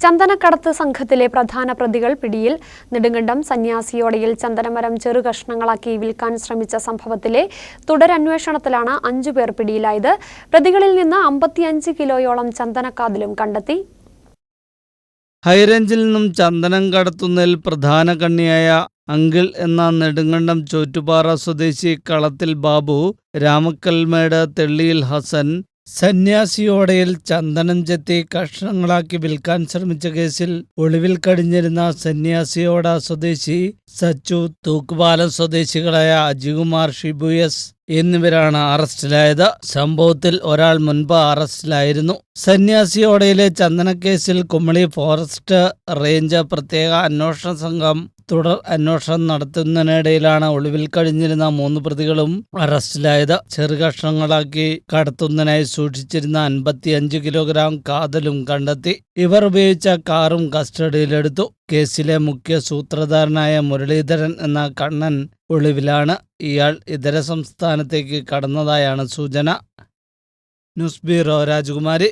ചന്ദനക്കടത്ത് സംഘത്തിലെ പ്രധാന പ്രതികൾ പിടിയിൽ. നെടുങ്കണ്ടം സന്യാസിയോടയിൽ ചന്ദനമരം ചെറുകഷ്ണങ്ങളാക്കി വിൽക്കാൻ ശ്രമിച്ച സംഭവത്തിലെ തുടരന്വേഷണത്തിലാണ് 5 പേർ പിടിയിലായത്. പ്രതികളിൽ നിന്ന് 55 കിലോയോളം ചന്ദനക്കാതിലും കണ്ടെത്തി. ഹൈറേഞ്ചിൽ നിന്നും ചന്ദനം കടത്തുന്നതിൽ പ്രധാന കണ്ണിയായ അങ്കിൾ എന്ന നെടുങ്കണ്ടം ചോറ്റുപാറ സ്വദേശി കളത്തിൽ ബാബു, രാമക്കൽമേട് തെള്ളിയിൽ ഹസൻ, സന്യാസിയോടയിൽ ചന്ദനം ചെത്തി കഷ്ണങ്ങളാക്കി വിൽക്കാൻ ശ്രമിച്ച കേസിൽ ഒളിവിൽ കഴിഞ്ഞിരുന്ന സന്യാസിയോട സ്വദേശി സച്ചു, തൂക്കുപാലം സ്വദേശികളായ അജികുമാർ, ഷിബു എസ് എന്നിവരാണ് അറസ്റ്റിലായത്. സംഭവത്തിൽ ഒരാൾ മുൻപ് അറസ്റ്റിലായിരുന്നു. സന്യാസിയോടയിലെ ചന്ദനക്കേസിൽ കുമളി ഫോറസ്റ്റ് റേഞ്ച് പ്രത്യേക അന്വേഷണ സംഘം തുടർ അന്വേഷണം നടത്തുന്നതിനിടയിലാണ് ഒളിവിൽ കഴിഞ്ഞിരുന്ന 3 പ്രതികളും അറസ്റ്റിലായത്. ചെറുകഷ്ണങ്ങളാക്കി കടത്തുന്നതിനായി സൂക്ഷിച്ചിരുന്ന 55 കിലോഗ്രാം കാതലും കണ്ടെത്തി. ഇവർ ഉപയോഗിച്ച കാറും കസ്റ്റഡിയിലെടുത്തു. കേസിലെ മുഖ്യ സൂത്രധാരനായ മുരളീധരൻ എന്ന കണ്ണൻ ഒളിവിലാണ്. ഇയാൾ ഇതര സംസ്ഥാനത്തേക്ക് കടന്നതായാണ് സൂചന. ന്യൂസ് ബ്യൂറോ, രാജകുമാരി.